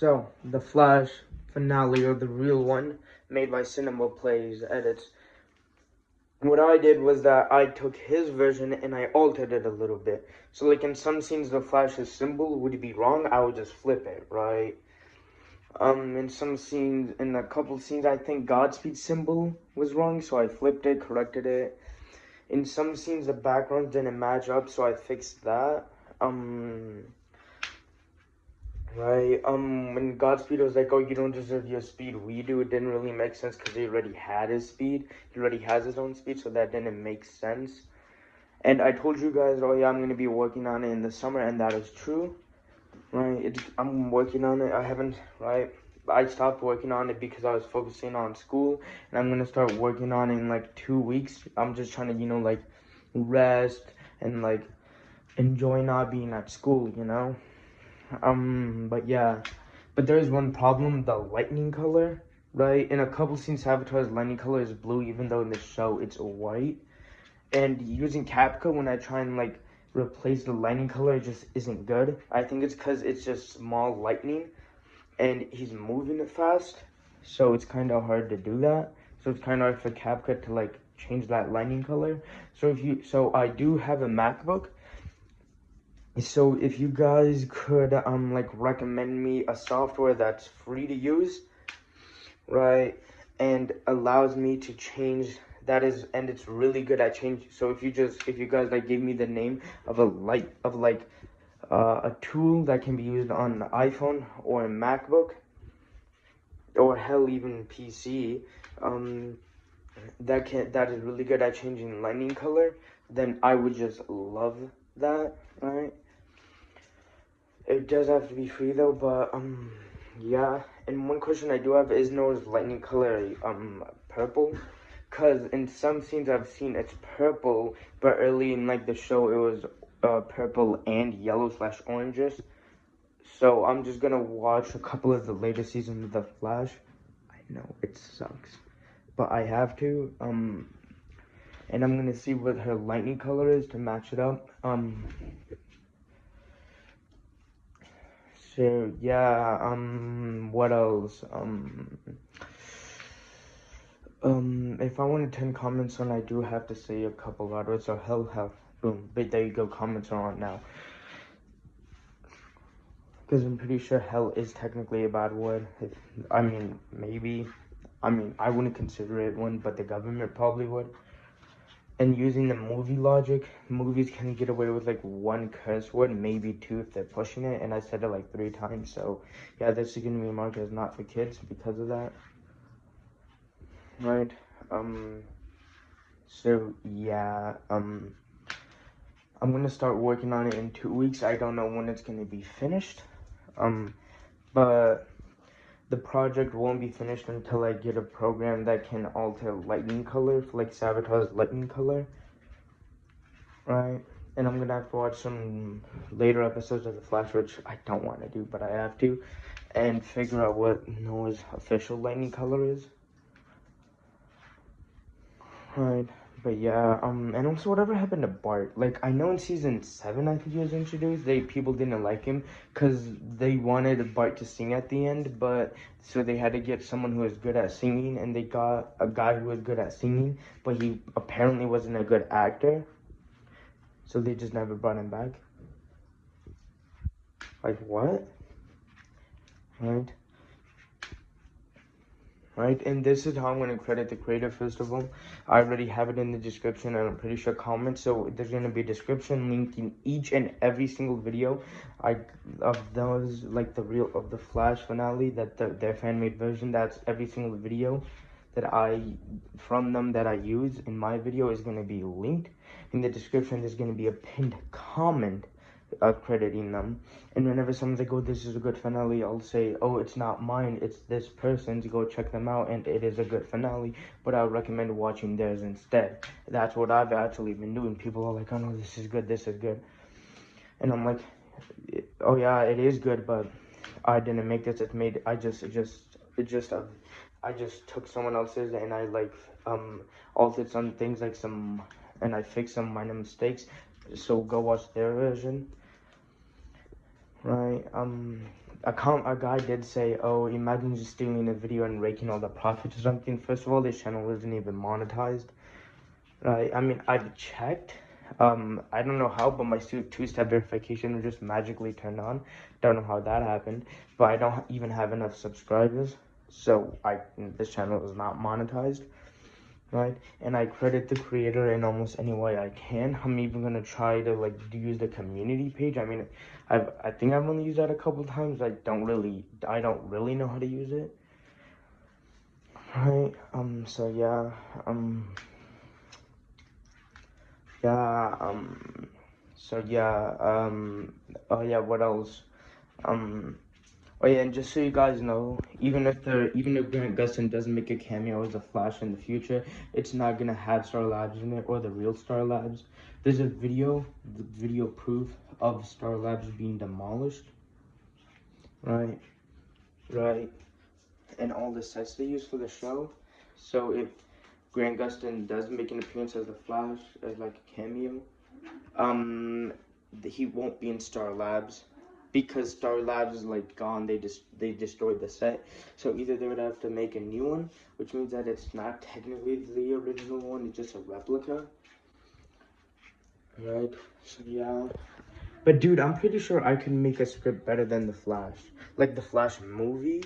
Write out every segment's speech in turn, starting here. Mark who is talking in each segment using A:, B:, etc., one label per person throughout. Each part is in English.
A: So, the Flash finale, or the real one, made by CinemaPlay's edits. What I did was that I took his version and I altered it a little bit. So, like, in some scenes, the Flash's symbol would be wrong, I would just flip it, right? In some scenes, in a couple scenes, I think Godspeed's symbol was wrong, so I flipped it, corrected it. In some scenes, the backgrounds didn't match up, so I fixed that. When Godspeed was like, oh, you don't deserve your speed, we do, it didn't really make sense because he already had his speed. He already has his own speed, so that didn't make sense. And I told you guys, oh yeah, I'm going to be working on it in the summer, and that is true, right? I'm working on it. I stopped working on it because I was focusing on school, and I'm going to start working on it in like 2 weeks. I'm just trying to, like, rest and, like, enjoy not being at school, But yeah, but there is one problem, the lightning color, right? In a couple scenes, Sabotage's lightning color is blue, even though in the show it's white. And using CapCut, when I try and, like, replace the lightning color, it just isn't good. I think it's because it's just small lightning, and he's moving it fast, so it's kind of hard to do that. So it's kind of hard for CapCut to, like, change that lightning color. So I do have a MacBook. So if you guys could like recommend me a software that's free to use, right, and allows me to change and it's really good at change. So if you guys like give me the name of a tool that can be used on an iPhone or a MacBook or hell even PC, that is really good at changing lightning color, then I would just love that, right? It does have to be free though, but yeah. And one question I do have is, is lightning color purple? Cause in some scenes I've seen it's purple, but early in like the show it was purple and yellow/oranges. So I'm just gonna watch a couple of the latest seasons of The Flash. I know it sucks, but I have to. And I'm gonna see what her lightning color is to match it up. So yeah, what else? If I want to 10 comments on, I do have to say a couple bad words. So hell, boom, but there you go, comments are on now. Because I'm pretty sure hell is technically a bad word. Maybe. I wouldn't consider it one, but the government probably would. And using the movie logic, movies can get away with like one curse word, maybe two if they're pushing it, and I said it like 3 times, so yeah, this is gonna be marked as not for kids because of that, right? So yeah, I'm gonna start working on it in 2 weeks. I don't know when it's gonna be finished, but the project won't be finished until I get a program that can alter lightning color, like Sabotage's lightning color. Right, and I'm gonna have to watch some later episodes of The Flash, which I don't want to do, but I have to, and figure out what Noah's official lightning color is. Right, but yeah, and also whatever happened to Bart? Like, I know in season 7, I think he was introduced, people didn't like him, because they wanted Bart to sing at the end, but, so they had to get someone who was good at singing, and they got a guy who was good at singing, but he apparently wasn't a good actor. So they just never brought him back. Like, what? Right, and this is how I'm going to credit the creator, first of all. I already have it in the description, and I'm pretty sure comments, so there's going to be a description linking each and every single video of those, like the Flash finale, their fan-made version. That's every single video from them that I use in my video is going to be linked. In the description, there's going to be a pinned comment crediting them, and whenever someone's like, oh, this is a good finale, I'll say, oh, it's not mine, it's this person's, go check them out, and it is a good finale, but I would recommend watching theirs instead. That's what I've actually been doing. People are like, oh no, this is good, and I'm like, oh yeah, it is good, but I didn't make this. I just took someone else's, and I like altered some things, and I fixed some minor mistakes. So go watch their version, right? a guy did say, oh, imagine just stealing a video and raking all the profits or something. First of all, this channel isn't even monetized, right? I mean, I've checked. I don't know how, but my two-step verification was just magically turned on. Don't know how that happened, but I don't even have enough subscribers, so this channel is not monetized, right? And I credit the creator in almost any way I can. I'm even gonna try to like use the community page. I mean, I think I've only used that a couple times. I don't really know how to use it, right? So yeah, yeah, so yeah, oh yeah, what else? Um, oh yeah, and just so you guys know, even if Grant Gustin doesn't make a cameo as a Flash in the future, it's not gonna have Star Labs in it or the real Star Labs. There's a video proof of Star Labs being demolished, right? Right, and all the sets they use for the show. So if Grant Gustin does make an appearance as the Flash, as like a cameo, he won't be in Star Labs because Star Labs is like gone. They destroyed the set, so either they would have to make a new one, which means that it's not technically the original one, it's just a replica, right? So yeah, but dude, I'm pretty sure I can make a script better than the Flash, like the Flash movie.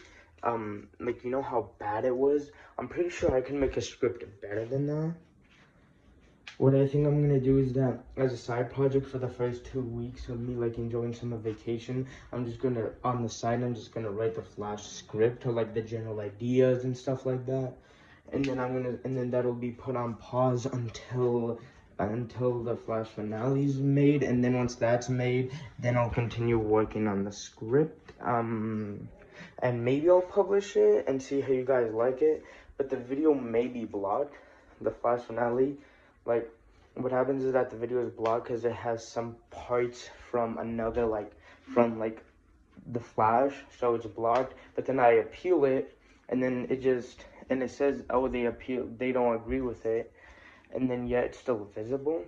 A: Like, you know how bad it was? I'm pretty sure I can make a script better than that. What I think I'm gonna do is that as a side project for the first 2 weeks of me like enjoying summer vacation, I'm just gonna on the side I'm just gonna write the Flash script or like the general ideas and stuff like that, and then that'll be put on pause until the Flash finale is made, and then once that's made, then I'll continue working on the script. And maybe I'll publish it and see how you guys like it, but the video may be blocked, the Flash finale. Like, what happens is that the video is blocked because it has some parts from another, from the Flash, so it's blocked. But then I appeal it, and then it says, oh, they don't agree with it, and then yet it's still visible.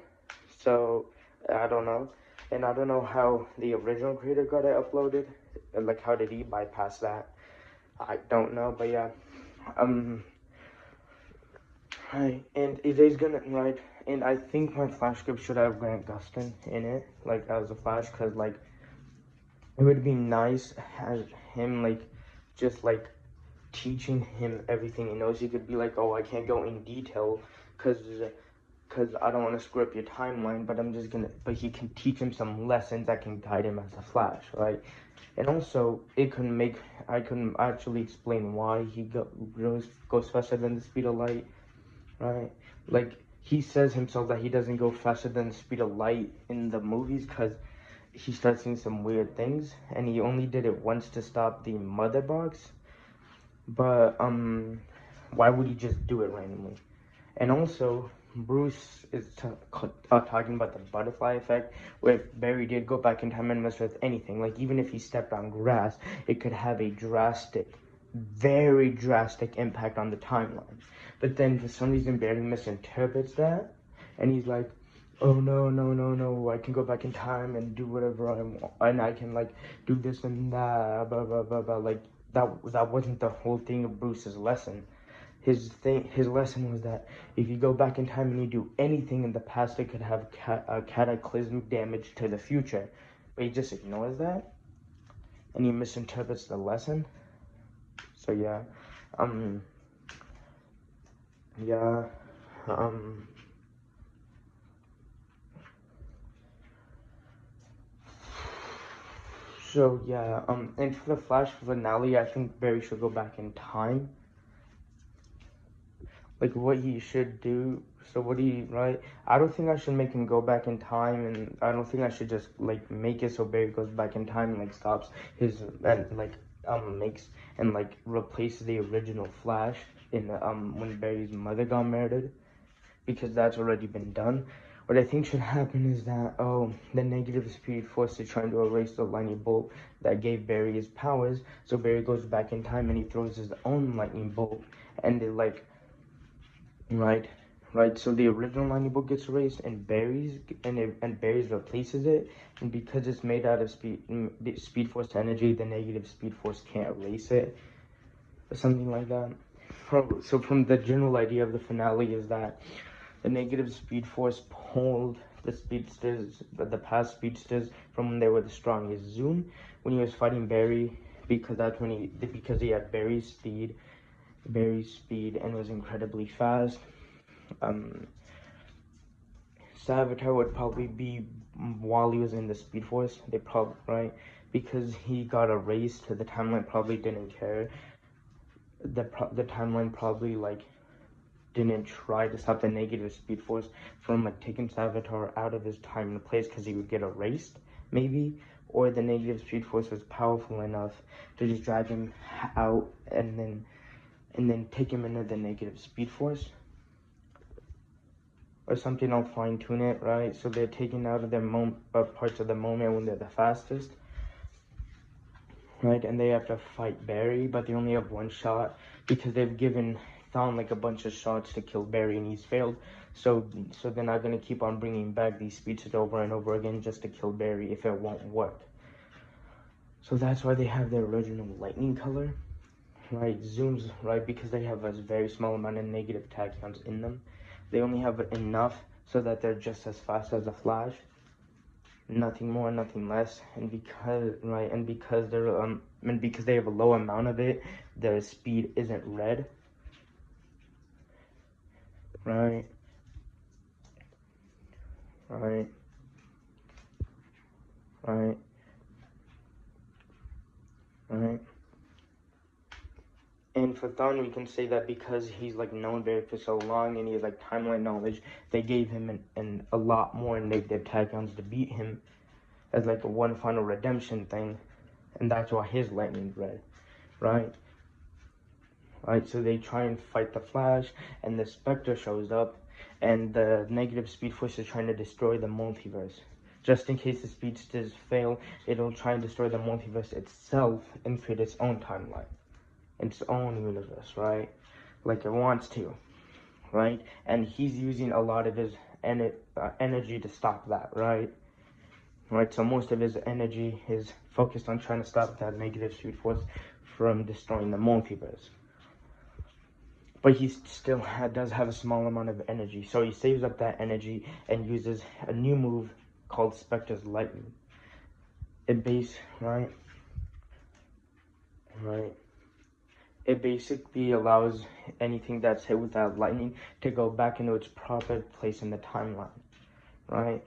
A: So I don't know, and I don't know how the original creator got it uploaded. Like, how did he bypass that? I don't know, but yeah, right, and it is gonna, right, and I think my Flash script should have Grant Gustin in it, like, as a Flash, because, like, it would be nice as him, like, just, like, teaching him everything he knows. He could be like, oh, I can't go in detail, because I don't want to screw up your timeline, but he can teach him some lessons that can guide him as a Flash, right? And also, I can actually explain why he goes faster than the speed of light, right? Like, he says himself that he doesn't go faster than the speed of light in the movies because he starts seeing some weird things, and he only did it once to stop the mother box. But why would he just do it randomly? And also, Bruce is talking about the butterfly effect, where if Barry did go back in time and mess with anything, like even if he stepped on grass, it could have a very drastic impact on the timeline. But then for some reason, Barry misinterprets that, and he's like, oh no, I can go back in time and do whatever I want, and I can like do this and that, blah blah blah blah. Like that wasn't the whole thing of Bruce's lesson. His lesson was that if you go back in time and you do anything in the past, it could have cataclysmic damage to the future. But he just ignores that, and he misinterprets the lesson. So yeah, yeah, so yeah, and for the Flash finale, I think Barry should go back in time. Like, what he should do, so what he, right, I don't think I should make him go back in time, and I don't think I should just, like, make it so Barry goes back in time and, like, stops his, and, like, makes, and, like, replaces the original Flash in, when Barry's mother got murdered, because that's already been done. What I think should happen is that, oh, the negative speed force is trying to erase the lightning bolt that gave Barry his powers, so Barry goes back in time and he throws his own lightning bolt, and it, like, right, right? So the original lightning bolt gets erased, and Barry's replaces it. And because it's made out of speed force energy, the negative speed force can't erase it, or something like that. So from the general idea of the finale is that the negative speed force pulled the past speedsters from when they were the strongest. Zoom, when he was fighting Barry, because he had Barry's speed, and was incredibly fast. Savitar would probably be while he was in the Speed Force. They probably, right, because he got erased. The timeline probably didn't care. The timeline probably like didn't try to stop the negative Speed Force from like taking Savitar out of his time and place because he would get erased, maybe, or the negative Speed Force was powerful enough to just drag him out and then take him into the negative Speed Force. Or something, I'll fine tune it, right? So they're taking out of their parts of the moment when they're the fastest, right? And they have to fight Barry, but they only have one shot because they've given Thawne like a bunch of shots to kill Barry and he's failed. So they're not gonna keep on bringing back these speeches over and over again just to kill Barry if it won't work. So that's why they have their original lightning color, right? Zooms, right? Because they have a very small amount of negative tachyons in them. They only have enough so that they're just as fast as a Flash, nothing more, nothing less. And because they have a low amount of it, their speed isn't red, right? Right. Right. Right. And for Thawne, we can say that because he's like known Barry for so long and he has like timeline knowledge, they gave him a lot more negative tachyons to beat him as like a one final redemption thing, and that's why his lightning's red, right? Right. So they try and fight the Flash, and the Spectre shows up, and the negative Speed Force is trying to destroy the multiverse. Just in case the speedsters fail, it'll try and destroy the multiverse itself and create its own timeline, its own universe, right? Like it wants to, right? And he's using a lot of his energy to stop that, right? Right, so most of his energy is focused on trying to stop that negative Speed Force from destroying the multiverse. But he still does have a small amount of energy, so he saves up that energy and uses a new move called Spectre's Lightning. Right? It basically allows anything that's hit with that lightning to go back into its proper place in the timeline, right?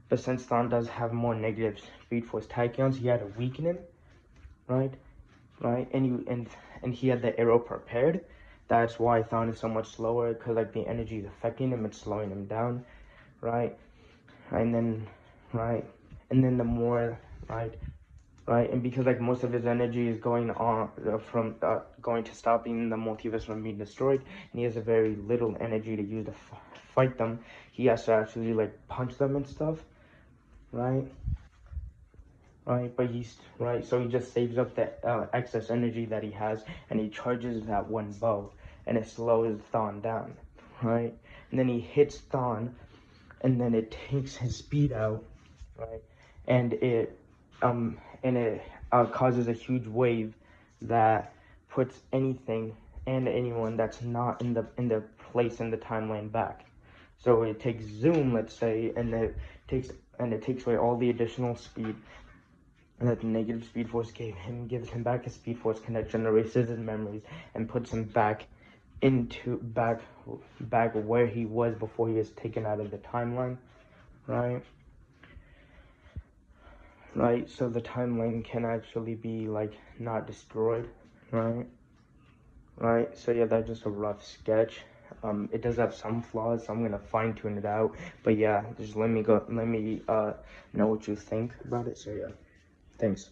A: But since Thawne does have more negative Speed Force tachyons, he had to weaken him, right? And he had the arrow prepared. That's why Thawne is so much slower, because like the energy is affecting him, it's slowing him down, right? And then the more, right? And because like most of his energy is going on from going to stopping the multiverse from being destroyed, and he has a very little energy to use to fight them, he has to actually like punch them and stuff, right? But so he just saves up the excess energy that he has, and he charges that one bow, and it slows Thawne down, right? And then he hits Thawne, and then it takes his speed out, right? And it causes a huge wave that puts anything and anyone that's not in the place in the timeline back. So it takes Zoom, let's say, and it takes away all the additional speed that the negative Speed Force gives him back his Speed Force connection, erases his memories, and puts him back where he was before he was taken out of the timeline, right? So the timeline can actually be like not destroyed, right? So yeah, that's just a rough sketch. It does have some flaws, so I'm gonna fine tune it out. But yeah, just let me know what you think about it. So yeah, thanks.